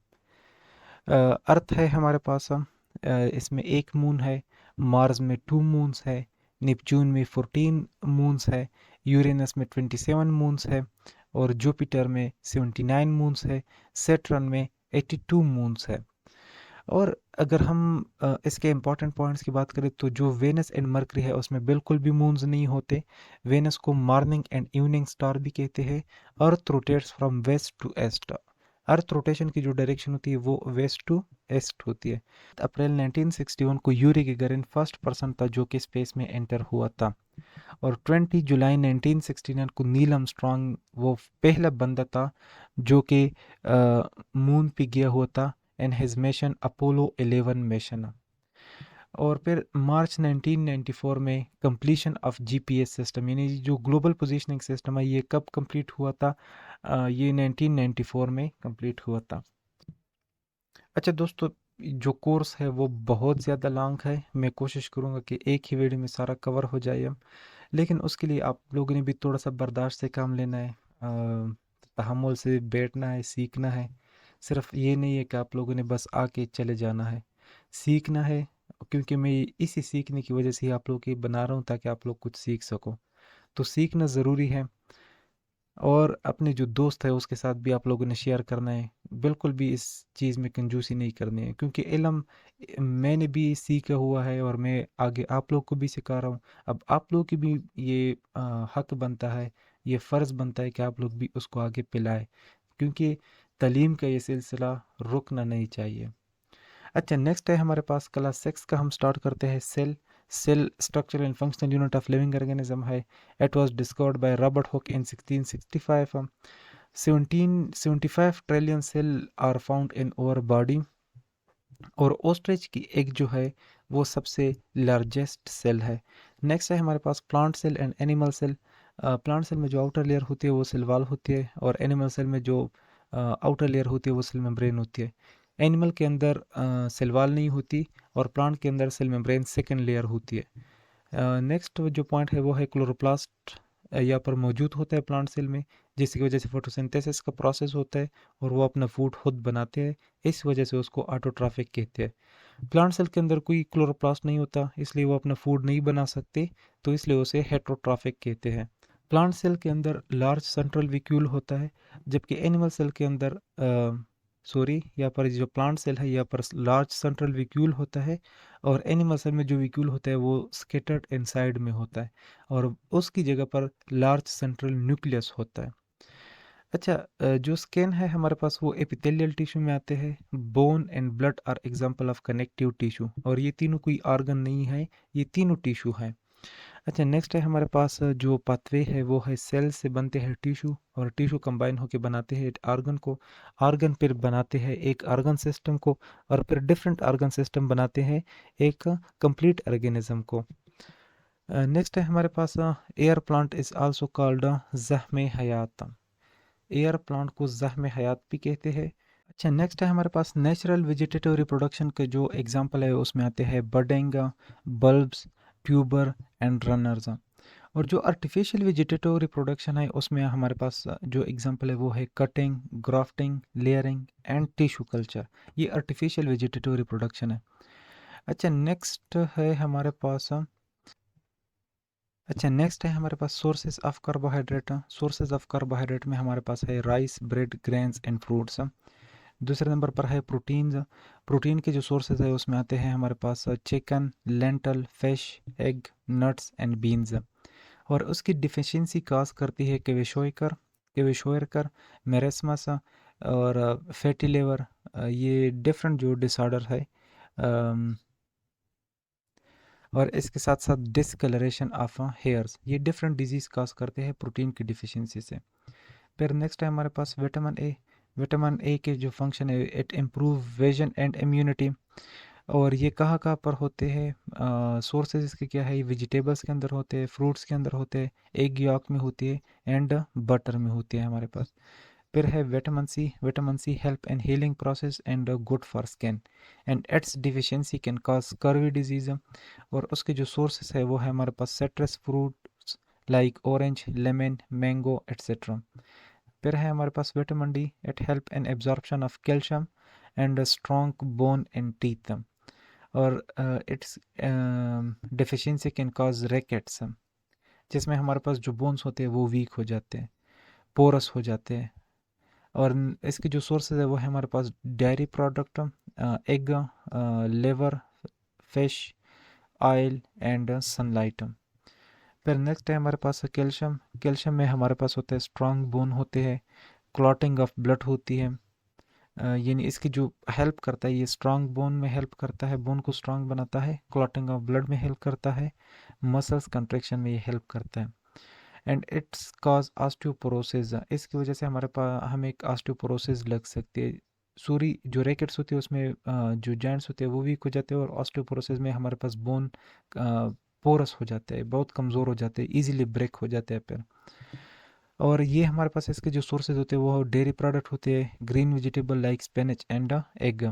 अर्थ है हमारे पास, इसमें एक मून है, मार्स में 2 मून्स है, नेपच्यून में 14 मून्स है, यूरेनस में 27 मून्स है, और जुपिटर में 79 मून्स है, सैटर्न में 82 मून्स है। और अगर हम इसके इम्पॉर्टेंट पॉइंट्स की बात करें तो जो वेनस एंड मरकरी है उसमें बिल्कुल भी मून्स नहीं होते। वेनस को मॉर्निंग एंड इवनिंग स्टार भी कहते हैं। Earth rotates from west to east. Earth rotation की जो डायरेक्शन होती है वो वेस्ट टू ईस्ट होती है। अप्रैल 1961 को यूरी गैगारिन फर्स्ट पर्सन था जो कि स्पेस में एंटर हुआ था, और 20 जुलाई 1969 को नील आर्मस्ट्रॉन्ग वो पहला बंदा था जो कि मून पे गया हुआ था in his mission Apollo 11 mission. और फिर मार्च 1994 में कंप्लीशन ऑफ जीपीएस सिस्टम, यानी जो ग्लोबल पोजीशनिंग सिस्टम है ये कब कंप्लीट हुआ था? ये 1994 में कंप्लीट हुआ था। अच्छा दोस्तों, जो कोर्स है वो बहुत ज़्यादा लॉन्ग है, मैं कोशिश करूँगा कि एक ही वीडियो में सारा कवर हो जाए, लेकिन उसके लिए आप लोगों ने भी थोड़ा सा बर्दाश्त से काम लेना है, तहम्मुल से बैठना है, सीखना है। सिर्फ ये नहीं है कि आप लोगों ने बस आके चले जाना है, सीखना है, क्योंकि मैं इसी सीखने की वजह से ही आप लोग की बना रहा हूँ ताकि आप लोग कुछ सीख सको। तो सीखना ज़रूरी है, और अपने जो दोस्त है उसके साथ भी आप लोगों ने शेयर करना है। बिल्कुल भी इस चीज़ में कंजूसी नहीं करनी है, क्योंकि इल्म मैंने भी सीखा हुआ है और मैं आगे आप लोग को भी सिखा रहा हूँ। अब आप लोग की भी ये हक बनता है, ये फ़र्ज़ बनता है कि आप लोग भी उसको आगे पिलाए, क्योंकि तालीम का ये सिलसिला रुकना नहीं चाहिए। अच्छा, नेक्स्ट है हमारे पास क्लास 6 का, हम स्टार्ट करते हैं cell. Cell structure and functional unit of living organism है। It was discovered by Robert Hooke in 1665। 1775 trillion cell are found in our body, और ओस्ट्रिच की एग जो है वो सबसे लार्जेस्ट सेल है। नेक्स्ट है हमारे पास plant cell and animal cell. Plant cell में जो आउटर लेयर होती है वो सेल वॉल होती है, और एनिमल सेल में जो आउटर लेयर होती है वो सेल मेम्ब्रेन होती है। एनिमल के अंदर सेल वॉल नहीं होती, और प्लांट के अंदर सेल मेम्ब्रेन सेकेंड लेयर होती है। नेक्स्ट जो पॉइंट है वो है क्लोरोप्लास्ट। यहाँ पर मौजूद होता है प्लांट सेल में, जिसकी वजह से फोटोसिंथेसिस का प्रोसेस होता है और वो अपना फूड खुद बनाते हैं। इस वजह से उसको ऑटोट्रॉफिक कहते हैं। प्लांट सेल के अंदर कोई क्लोरोप्लास्ट नहीं होता, इसलिए वो अपना फूड नहीं बना सकते, तो इसलिए उसे हेटरोट्रॉफिक कहते हैं। प्लांट सेल के अंदर लार्ज सेंट्रल विक्यूल होता है, जबकि एनिमल सेल के अंदर यहाँ पर जो प्लांट सेल है यहाँ पर लार्ज सेंट्रल विक्यूल होता है, और एनिमल सेल में जो विक्यूल होता है वो स्केटर्ड इनसाइड में होता है, और उसकी जगह पर लार्ज सेंट्रल न्यूक्लियस होता है। अच्छा, जो स्किन है हमारे पास वो एपिथेलियल टिश्यू में आते हैं। Bone and blood are example of connective tissue, और ये तीनों कोई ऑर्गन नहीं है, ये तीनों टिश्यू है। अच्छा, नेक्स्ट है हमारे पास जो पाथवे है वो है सेल से बनते हैं टिश्यू, और टिश्यू कंबाइन होकर बनाते हैं ऑर्गन को, ऑर्गन फिर बनाते हैं एक ऑर्गन सिस्टम को, और फिर डिफरेंट ऑर्गन सिस्टम बनाते हैं एक कंप्लीट ऑर्गेनिज्म को। नेक्स्ट है हमारे पास air plant is also called ज़हमे हयात। एयर प्लांट को ज़हमे हयात भी कहते हैं। अच्छा, नेक्स्ट है हमारे पास नेचुरल वेजिटेटिव रिप्रोडक्शन के जो एग्जांपल है उसमें आते हैं budding, bulbs, tuber and runners. और जो आर्टिफिशियल वेजिटेटिव रिप्रोडक्शन है उसमें हमारे पास जो एग्जांपल है वो है cutting, grafting, layering and tissue culture. ये आर्टिफिशियल वेजिटेटिव रिप्रोडक्शन है। अच्छा, नेक्स्ट है हमारे पास sources of carbohydrate. Sources of carbohydrate में हमारे पास है rice, bread, grains and fruits. दूसरे नंबर पर है प्रोटीन्स। प्रोटीन के जो सोर्सेज है उसमें आते हैं हमारे पास chicken, lentil, fish, egg, nuts and beans. और उसकी डिफिशियंसी काज करती है क्वेशोइकर, मेरेस्मस और फैटी लिवर। ये डिफरेंट जो डिसऑर्डर है, और इसके साथ साथ डिसकलरेशन ऑफ हेयर्स, ये डिफरेंट डिजीज़ काज करते हैं प्रोटीन की डिफिशियंसी से। फिर नेक्स्ट है हमारे पास विटामिन ए। विटामिन ए के जो फंक्शन है it improve vision and immunity. और ये कहाँ कहाँ पर होते हैं, सोर्सेज इसके क्या है, वेजिटेबल्स के अंदर होते हैं, फ्रूट्स के अंदर होते हैं, एग यॉक में होती है एंड बटर में होती है हमारे पास। फिर है vitamin C help in healing process and good for skin, and its deficiency can cause scurvy disease. और उसके जो सोर्सेस है वो है हमारे पास citrus fruits like orange, lemon, mango etcetera. फिर है हमारे पास vitamin D, it help in absorption of calcium and strong bone in teeth. और its deficiency can cause rickets, जिसमें हमारे पास जो बोन्स होते हैं वो वीक हो जाते हैं, पोरस हो जाते हैं। और इसके जो सोर्सेज है वो है हमारे पास dairy product, egg, liver, fish, oil and sunlight. फिर नेक्स्ट है हमारे पास कैल्शियम। कैल्शियम में हमारे पास होता है स्ट्रॉन्ग बोन होते हैं, क्लॉटिंग ऑफ ब्लड होती है। यानी इसकी जो हेल्प करता है, ये स्ट्रॉन्ग बोन में हेल्प करता है, बोन को स्ट्रॉन्ग बनाता है, क्लॉटिंग ऑफ ब्लड में हेल्प करता है, मसल्स कंट्रैक्शन में ये हेल्प करता है। एंड इट्स कॉज ऑस्टियोपोरोसिस, इसकी वजह से हमारे पास हमें एक ऑस्टियोपोरोसिस लग सकती है। सूरी जो रैकेट्स होती है उसमें जो जॉइंट्स होते हैं वो वीक हो जाते हैं, और ऑस्टियोपोरोसिस में हमारे पास बोन पोरस हो जाते हैं, बहुत कमज़ोर हो जाते हैं, इजीली ब्रेक हो जाते हैं फिर। और ये हमारे पास इसके जो सोर्सेज होते हैं वो डेयरी प्रोडक्ट होते हैं, green vegetable like spinach and egg.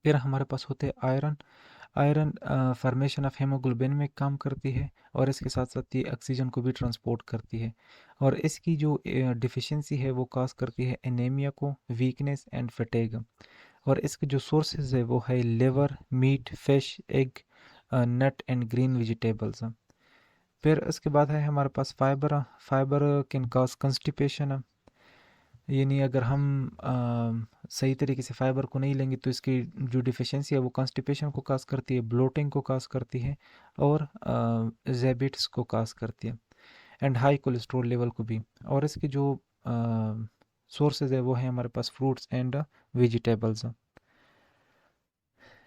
फिर हमारे पास होते हैं iron. Iron formation of haemoglobin में काम करती है, और इसके साथ साथ ये ऑक्सीजन को भी ट्रांसपोर्ट करती है। और इसकी जो डिफिशियंसी है वो काज करती है एनीमिया को, वीकनेस एंड फटीग। और इसके जो सोर्सेज है वो है liver, meat, fish, egg, nut and green vegetables. फिर उसके बाद है हमारे पास fibre. Fibre can cause constipation, यानी अगर हम सही तरीके से फाइबर को नहीं लेंगे तो इसकी जो डिफिशियंसी है वो कॉन्स्टिपेशन को काज करती है, ब्लोटिंग को काज करती है, और ज़ेबिट्स को काज करती है, एंड हाई कोलेस्ट्रॉल लेवल को भी। और इसके जो सोर्सेज है वो है हमारे पास फ्रूट्स एंड वेजिटेबल्स।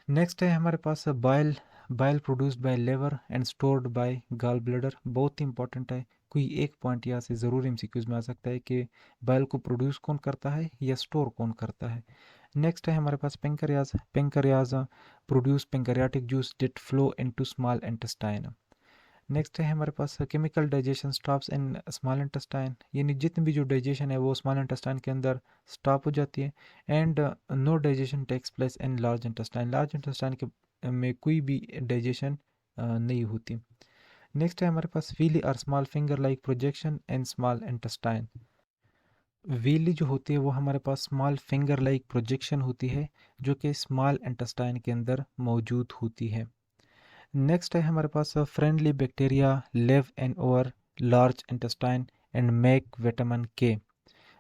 नेक्स्ट है हमारे पास bile. Bile produced by liver and stored by gall bladder, बहुत ही इंपॉर्टेंट है। कोई एक पॉइंट यहाँ से ज़रूर एमसीक्यूज में आ सकता है कि बाइल को प्रोड्यूस कौन करता है या स्टोर कौन करता है। नेक्स्ट है हमारे पास pancreas. Pancreas produce pancreatic juice that flow into small intestine. Next है हमारे पास chemical digestion stops in small intestine, यानी जितनी भी जो डाइजेशन है वो स्मॉल इंटेस्टाइन के अंदर स्टॉप हो जाती है, and no digestion takes place in large intestine. Large intestine के में कोई भी डाइजेशन नहीं होती। नेक्स्ट है हमारे पास वीली और small finger like projection and small intestine. Villi जो होती है वो हमारे पास स्मॉल फिंगर लाइक प्रोजेक्शन होती है जो कि स्मॉल इंटेस्टाइन के अंदर मौजूद होती है। नेक्स्ट है हमारे पास friendly bacteria live in over large intestine and make vitamin K.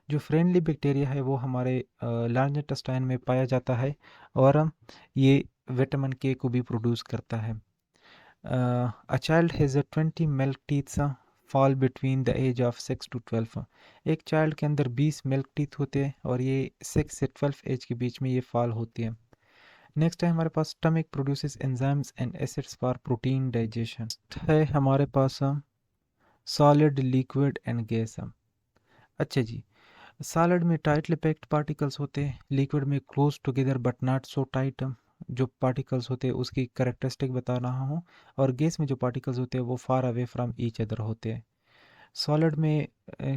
जो फ्रेंडली बैक्टीरिया है वो हमारे लार्ज इंटेस्टाइन में पाया जाता है और ये विटामिन के को भी प्रोड्यूस करता है। A child has a 20 milk teeth fall between the age of 6 to 12। एक चाइल्ड के अंदर 20 मिल्क टीथ होते हैं और ये 6 से 12 एज के बीच में ये फॉल होती है। नेक्स्ट है हमारे पास stomach produces enzymes and acids for protein digestion. है हमारे पास सॉलिड लिक्विड एंड गैस। अच्छा जी, सॉलिड में टाइटली पैक्ड पार्टिकल्स होते हैं, लिक्विड में close together but not so tight जो पार्टिकल्स होते हैं उसकी करेक्टरिस्टिक बता रहा हूँ, और गैस में जो पार्टिकल्स होते हैं वो far away from each other होते हैं। सॉलिड में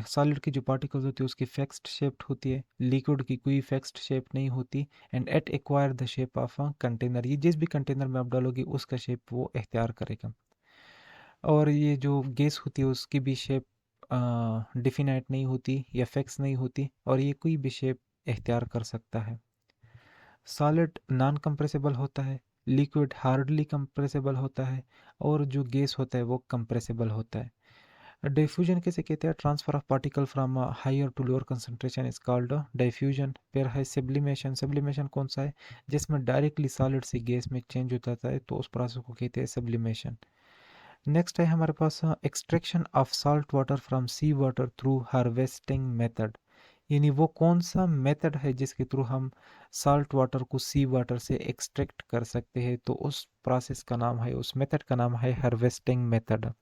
सॉलिड की जो पार्टिकल्स होती है उसकी फिक्स्ड शेप्ड होती है, लिक्विड की कोई फिक्स्ड शेप नहीं होती and it acquire the shape of a container. ये जिस भी कंटेनर में आप डालोगे उसका शेप वो इख्तियार करेगा। और ये जो गैस होती है उसकी भी शेप डिफिनाइट नहीं होती या फिक्स नहीं होती और ये कोई भी शेप इख्तियार कर सकता है। सॉलिड नॉन कंप्रेसिबल होता है, लिक्विड हार्डली कंप्रेसिबल होता है और जो गैस होता है वो कंप्रेसिबल होता है। डिफ्यूजन कैसे कहते हैं? Transfer of particle from higher to lower concentration is called diffusion. फिर है सब्लिमेशन। सब्लिमेशन कौन सा है? जिसमें डायरेक्टली सॉलिड से गैस में चेंज हो जाता है तो उस प्रोसेस को कहते हैं सब्लिमेशन। नेक्स्ट है हमारे पास extraction of salt water from sea water through harvesting method. यानी वो कौन सा मेथड है जिसके थ्रू हम सॉल्ट वाटर को सी वाटर से एक्सट्रैक्ट कर सकते हैं, तो उस प्रोसेस का नाम है, उस मेथड का नाम है हार्वेस्टिंग मेथड।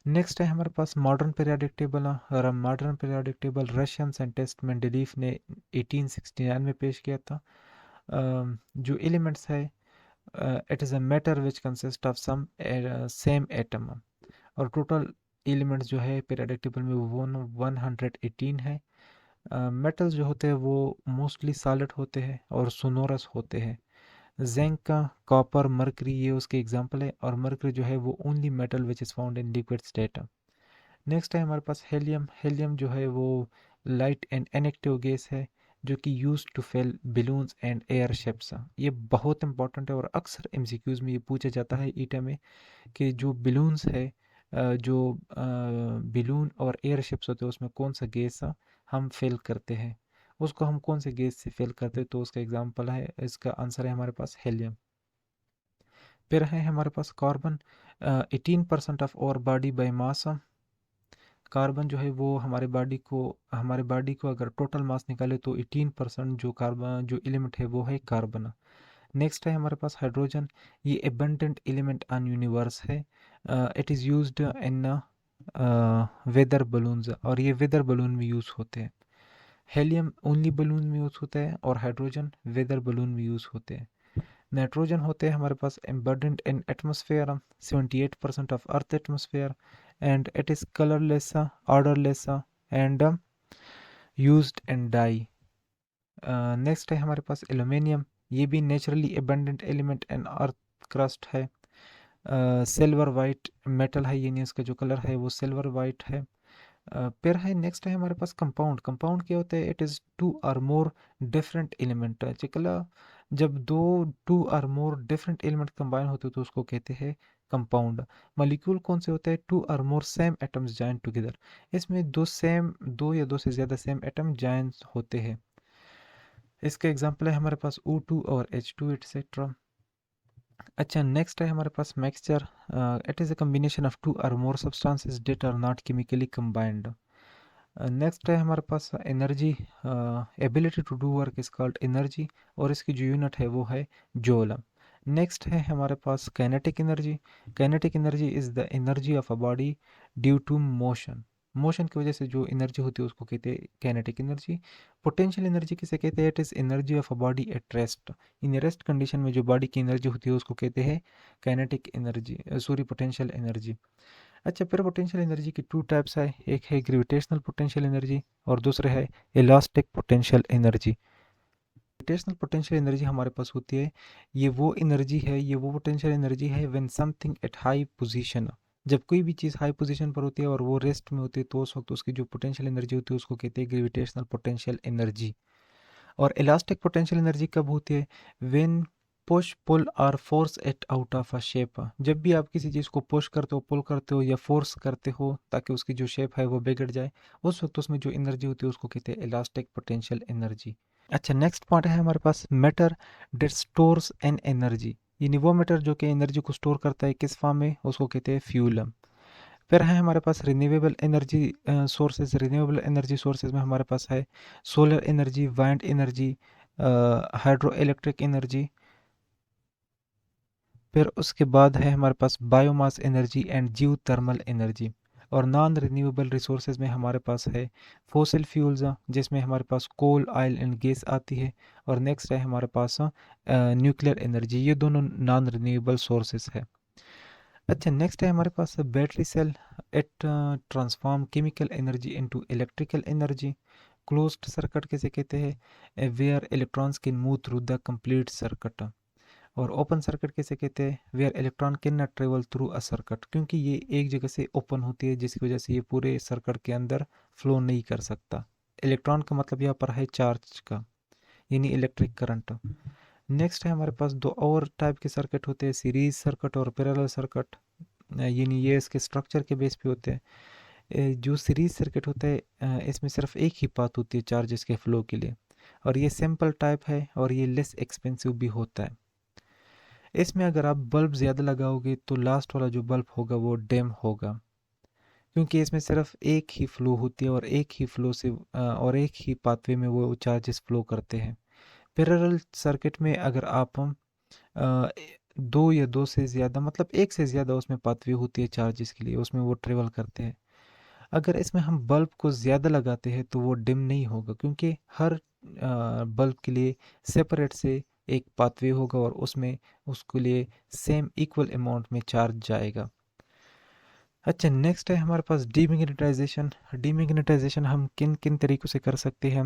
नेक्स्ट है हमारे पास मॉडर्न पीरियोडिक टेबल। और modern periodic table Russian scientist Mendeleev ने 1869 में पेश किया था। जो एलिमेंट्स है, it is a matter which consist of some same atom. और टोटल एलिमेंट्स जो है पीरियोडिक टेबल में वो 118 है। मेटल्स जो होते हैं वो मोस्टली सॉलिड होते हैं और सोनोरस होते हैं। जिंक का, कॉपर, मरकरी ये उसके एग्जांपल है, और मरकरी जो है वो only metal which is found in liquid state. Next है हमारे पास हेलियम। हेलियम जो है वो लाइट एंड इनएक्टिव गैस है जो कि use to fill balloons and air ships. ये बहुत इंपॉर्टेंट है और अक्सर एमसीक्यूज में ये पूछा जाता है ईटा में कि जो बलून्स है, जो बलून और एयर शिप्स होते हैं उसमें कौन सा गैस हम फिल करते हैं, उसको हम कौन से गैस से फिल करते हैं, तो उसका एग्जांपल है, इसका आंसर है हमारे पास हेलियम। फिर है हमारे पास कार्बन। 18% ऑफ और बॉडी बाई मास। कार्बन जो है वो हमारे बॉडी को अगर टोटल मास निकाले तो 18% जो कार्बन जो एलिमेंट है वो है कार्बन। नेक्स्ट है हमारे पास हाइड्रोजन। ये एबंडेंट एलिमेंट ऑन यूनिवर्स है। It is used in weather balloons, और ये वेदर बलून में यूज़ होते हैं। हेलियम ओनली बलून में यूज़ होता है और हाइड्रोजन वेदर बलून में यूज़ होते हैं। नाइट्रोजन होते हैं हमारे पास abundant in atmosphere, 78% of earth atmosphere, and it is colourless, odourless and used in dye. Next है हमारे पास एल्यूमिनियम। ये भी naturally abundant element in earth crust है। सिल्वर वाइट मेटल है, यानी इसका जो कलर है वो सिल्वर वाइट है। फिर है नेक्स्ट है हमारे पास कंपाउंड। कंपाउंड क्या होता है? It is to or more different element. चिकला जब दो to or more different element combine होते हैं तो उसको कहते हैं कंपाउंड। मॉलिक्यूल कौन से होते हैं? To or more same atoms join together. इसमें दो या दो से ज़्यादा सेम एटम जॉइन होते हैं। इसका एग्जांपल है हमारे पास O2 और H2 एटसेट्रा। अच्छा, नेक्स्ट है हमारे पास mixture. It is a combination of two or more substances that are not chemically combined. Next है हमारे पास energy. Ability to do work is called energy, और इसकी जो यूनिट है वो है जूल। नेक्स्ट है हमारे पास kinetic energy. Kinetic energy is the energy of a body due to motion. Motion की वजह से जो एनर्जी होती है उसको कहते हैं काइनेटिक एनर्जी। पोटेंशियल एनर्जी किसे कहते हैं? It is energy of a body at rest. In rest condition में जो बॉडी की एनर्जी होती है उसको कहते हैं kinetic energy, sorry potential energy. अच्छा, फिर पोटेंशियल एनर्जी की टू टाइप्स है, एक है ग्रेविटेशनल पोटेंशियल एनर्जी और दूसरा है elastic potential energy. Gravitational potential energy हमारे पास होती है, ये वो एनर्जी है, ये वो पोटेंशियल एनर्जी है when something at high position. जब कोई भी चीज़ हाई पोजीशन पर होती है और वो रेस्ट में होती है तो उस वक्त उसकी जो पोटेंशियल एनर्जी होती है उसको कहते हैं ग्रेविटेशनल पोटेंशियल एनर्जी। और इलास्टिक पोटेंशियल एनर्जी कब होती है? व्हेन पुश पुल और force it out of a shape. जब भी आप किसी चीज़ को पुश करते हो, पुल करते हो या फोर्स करते हो ताकि उसकी जो शेप है वो बिगड़ जाए, उस वक्त उसमें जो एनर्जी होती है उसको कहते हैं इलास्टिक पोटेंशियल एनर्जी। अच्छा, नेक्स्ट पॉइंट है हमारे पास matter that stores an energy, यानी वो मैटर जो कि एनर्जी को स्टोर करता है किस फॉर्म में, उसको कहते हैं फ्यूल। फिर है हमारे पास renewable energy sources. Renewable energy sources में हमारे पास है solar energy, wind energy, hydroelectric energy. फिर उसके बाद है हमारे पास biomass energy and geothermal energy. और नॉन रिन्यूएबल रिसोर्सेज में हमारे पास है फोसिल फ्यूल्स, जिसमें हमारे पास कोल, ऑयल एंड गैस आती है। और नेक्स्ट है हमारे पास न्यूक्लियर एनर्जी। ये दोनों नॉन रिन्यूएबल सोर्सेज है। अच्छा, नेक्स्ट है हमारे पास battery cell. It transform chemical energy into electrical energy. Closed circuit किसे कहते हैं? Where electrons can move through the complete circuit. और ओपन सर्किट किसे कहते हैं? Where electron can not travel through a circuit, क्योंकि ये एक जगह से ओपन होती है जिसकी वजह से ये पूरे सर्किट के अंदर फ्लो नहीं कर सकता। इलेक्ट्रॉन का मतलब यहाँ पर है चार्ज का, यानी इलेक्ट्रिक करंट। नेक्स्ट है हमारे पास दो और टाइप के सर्किट होते हैं, सीरीज सर्किट और पैरेलल सर्किट। यानी ये इसके स्ट्रक्चर के बेस पे होते हैं। जो सीरीज सर्किट होता है इसमें सिर्फ एक ही पाथ होती है चार्जेस के फ्लो के लिए, और ये सिंपल टाइप है और ये लेस एक्सपेंसिव भी होता है। इसमें अगर आप बल्ब ज़्यादा लगाओगे तो लास्ट वाला जो बल्ब होगा वो डिम होगा, क्योंकि इसमें सिर्फ एक ही फ्लो होती है और एक ही फ्लो से और एक ही पाथवे में वो चार्जेस फ्लो करते हैं। पैरेलल सर्किट में अगर आप अ, दो या दो से ज़्यादा, मतलब एक से ज़्यादा उसमें पाथवे होती है चार्जेस के लिए, उसमें वो ट्रेवल करते हैं। अगर इसमें हम बल्ब को ज़्यादा लगाते हैं तो वो डिम नहीं होगा, क्योंकि हर बल्ब के लिए सेपरेट से एक पाथवे होगा और उसमें उसके लिए सेम इक्वल अमाउंट में चार्ज जाएगा। अच्छा, नेक्स्ट है हमारे पास डीमैग्नेटाइजेशन। डीमैग्नेटाइजेशन हम किन किन तरीक़ों से कर सकते हैं?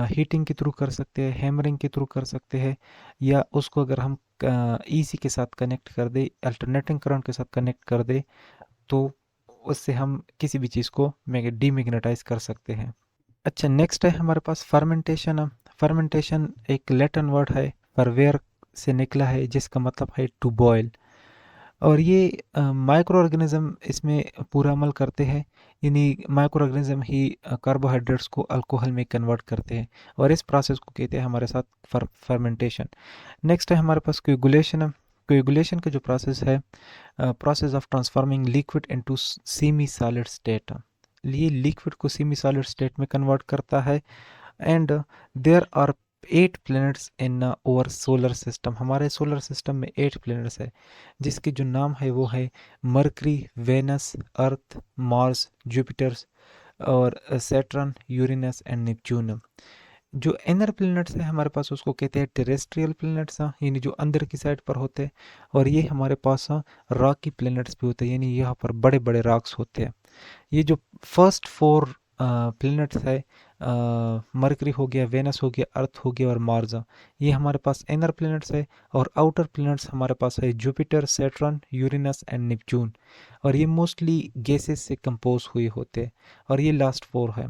हीटिंग के थ्रू कर सकते हैं, हैमरिंग के थ्रू कर सकते हैं, या उसको अगर हम ईसी के साथ कनेक्ट कर दे, अल्टरनेटिंग करंट के साथ कनेक्ट कर दे, तो उससे हम किसी भी चीज़ को डीमैग्नेटाइज कर सकते हैं। अच्छा, नेक्स्ट है हमारे पास फर्मेंटेशन। फर्मेंटेशन एक लैटिन वर्ड है, फरवेयर से निकला है, जिसका मतलब है टू बॉयल। और ये माइक्रो ऑर्गेनिज्म इसमें पूरा अमल करते हैं, यानी माइक्रो ऑर्गेनिज्म ही कार्बोहाइड्रेट्स को अल्कोहल में कन्वर्ट करते हैं, और इस प्रोसेस को कहते हैं हमारे साथ फर्मेंटेशन। नेक्स्ट है हमारे पास कोएगुलेशन। कोएगुलेशन का जो प्रोसेस है, process of transforming liquid into semi solid state. ये लिक्विड को सेमी सॉलिड स्टेट में कन्वर्ट करता है। And there are 8 planets in over solar system. हमारे सोलर सिस्टम में 8 प्लैनेट्स है, जिसके जो नाम है वो है mercury, Venus, Earth, Mars, Jupiter और सैटर्न, यूरेनस एंड नेपच्यून। जो इनर प्लैनेट्स है हमारे पास उसको कहते हैं टेरेस्ट्रियल प्लैनेट्स, यानी जो अंदर की साइड पर होते हैं। और ये हमारे पास रॉकी प्लैनेट्स भी होते हैं, यानी यहाँ पर बड़े बड़े रॉक्स होते हैं। ये जो फर्स्ट 4 प्लैनेट्स है, मरकरी हो गया, वेनस हो गया, अर्थ हो गया और मार्स, ये हमारे पास इनर प्लैनेट्स है। और आउटर प्लैनेट्स हमारे पास है Jupiter, Saturn, Uranus and Neptune. और ये मोस्टली गैसेस से कंपोज हुए होते हैं, और ये लास्ट 4 है।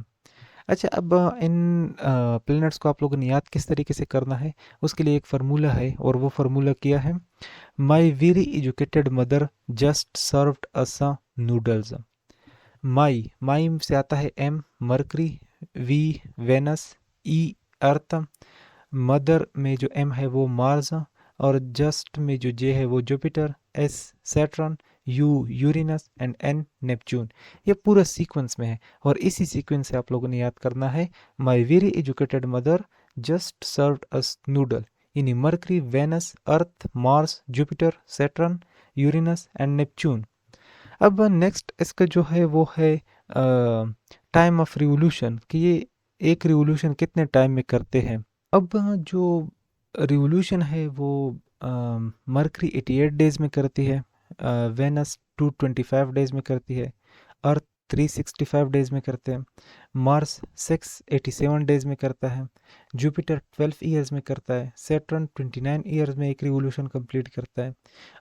अच्छा, अब इन प्लैनेट्स को आप लोगों ने याद किस तरीके से करना है, उसके लिए एक फार्मूला है, और वो फार्मूला क्या है? My very educated mother just served us noodles. My से आता है M Mercury, V Venus, E Earth, mother में जो एम है वो मार्स, और जस्ट में जो जे है वो Jupiter, S Saturn, U Uranus and N Neptune. ये पूरा सीक्वेंस में है, और इसी सीक्वेंस से आप लोगों ने याद करना है my very educated mother just served us noodle, यानी Mercury, Venus, Earth, Mars, Jupiter, Saturn, Uranus and Neptune. अब नेक्स्ट इसका जो है वो है टाइम ऑफ रिवोल्यूशन, कि ये एक रिवोल्यूशन कितने टाइम में करते हैं। अब जो रिवोल्यूशन है वो मरकरी 88 डेज में करती है, वेनस 225 डेज में करती है, अर्थ 365 डेज़ में करते हैं, मार्स 687 डेज़ में करता है, जुपिटर 12 ईयर्स में करता है, सैटर्न 29 ईयर्स में एक रिवोल्यूशन कंप्लीट करता है,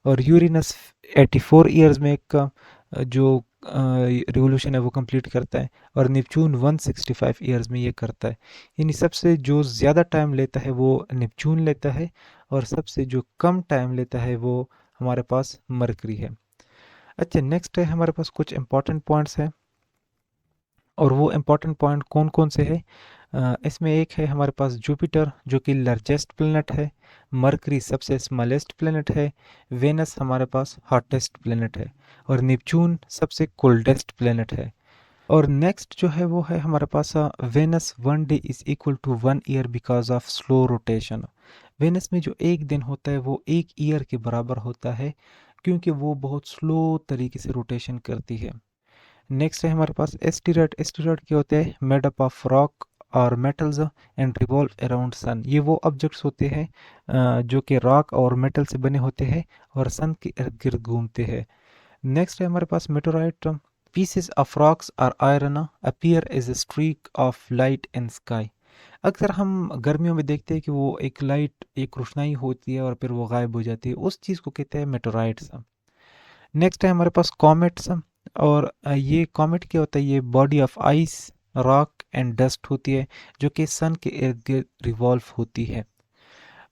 और यूरेनस 84 ईयर्स में एक का जो रिवोल्यूशन है वो कंप्लीट करता है, और नेपच्यून 165 ईयर्स में ये करता है। यानी सबसे जो ज़्यादा टाइम लेता है वो नेपच्यून लेता है, और सबसे जो कम टाइम लेता है वो हमारे पास मरकरी है। अच्छा, नेक्स्ट है हमारे पास कुछ इंपॉर्टेंट पॉइंट्स हैं, और वो इम्पोर्टेंट पॉइंट कौन कौन से हैं? इसमें एक है हमारे पास जुपिटर जो कि लार्जेस्ट प्लेनेट है, मरकरी सबसे स्मॉलेस्ट प्लेनेट है, वेनस हमारे पास हॉटेस्ट प्लेनेट है, और नेपच्यून सबसे कोल्डेस्ट प्लेनेट है। और नेक्स्ट जो है वो है हमारे पास Venus 1 day is equal to 1 year because of slow rotation. Venus में जो एक दिन होता है वो 1 ईयर के बराबर होता है, क्योंकि वो बहुत स्लो तरीके से रोटेशन करती है। नेक्स्ट है हमारे पास एस्टेरॉयड। एस्टेरॉयड क्या होते हैं? मेड अप ऑफ रॉक और metals and revolve around sun. ये वो ऑब्जेक्ट्स होते हैं जो कि रॉक और मेटल से बने होते हैं और सन के इर्द गिर्द घूमते हैं। नेक्स्ट है हमारे पास मेटेओराइट। पीसेस ऑफ रॉक्स और iron appear as a streak of light in sky. अक्सर हम गर्मियों में देखते हैं कि वो एक लाइट, एक रोशनाई होती है और फिर वो गायब हो जाती है, उस चीज़ को कहते हैं मेटेओराइट्स। नेक्स्ट है हमारे पास कॉमेट्स, और ये कॉमेट क्या होता है? ये body of ice, rock and dust होती है जो कि सन के इर्द गिर्द रिवॉल्व होती है।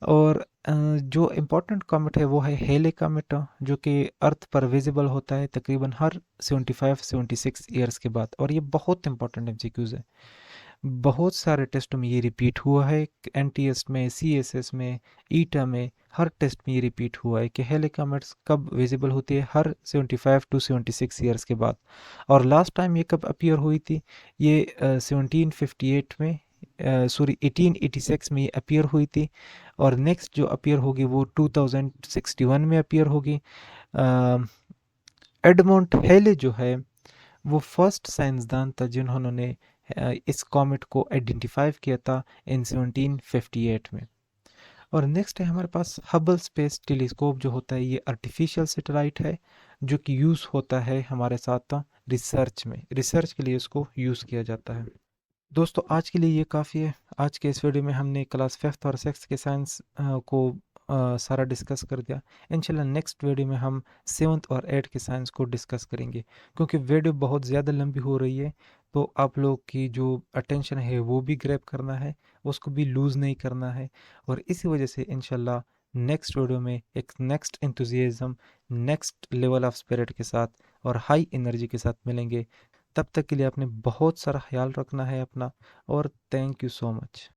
और जो इम्पोर्टेंट कॉमेट है वो है हेले कॉमेट, जो कि अर्थ पर विजिबल होता है तकरीबन हर 75-76 ईयर्स के बाद, और ये बहुत इंपॉर्टेंट एमसीक्यूज है। बहुत सारे टेस्टों में ये रिपीट हुआ है, एनटीएस में, सीएसएस में, ईटा में, हर टेस्ट में ये रिपीट हुआ है कि हेले कॉमेट्स कब विजिबल होती है? हर 75-76 ईयर्स के बाद। और लास्ट टाइम ये कब अपीयर हुई थी? ये 1758 में, सॉरी 1886 में ये अपीयर हुई थी, और नेक्स्ट जो अपीयर होगी वो 2061 में अपीयर होगी। एडमोंड हेले जो है वो फर्स्ट साइंसदान था जिन्होंने इस कॉमेट को आइडेंटिफाई किया था इन 1758 में। और नेक्स्ट है हमारे पास हबल स्पेस टेलीस्कोप, जो होता है ये आर्टिफिशियल सैटेलाइट है जो कि यूज़ होता है हमारे साथ रिसर्च में, रिसर्च के लिए इसको यूज़ किया जाता है। दोस्तों आज के लिए ये काफ़ी है। आज के इस वीडियो में हमने क्लास 5th और 6th के साइंस को सारा डिस्कस कर दिया। इंशाल्लाह नेक्स्ट वीडियो में हम 7th और 8th के साइंस को डिस्कस करेंगे, क्योंकि वीडियो बहुत ज़्यादा लंबी हो रही है, तो आप लोग की जो अटेंशन है वो भी ग्रैब करना है, उसको भी लूज़ नहीं करना है। और इसी वजह से इंशाल्लाह नेक्स्ट वीडियो में एक next enthusiasm, next level of spirit के साथ और हाई एनर्जी के साथ मिलेंगे। तब तक के लिए आपने बहुत सारा ख्याल रखना है अपना, और थैंक यू सो मच।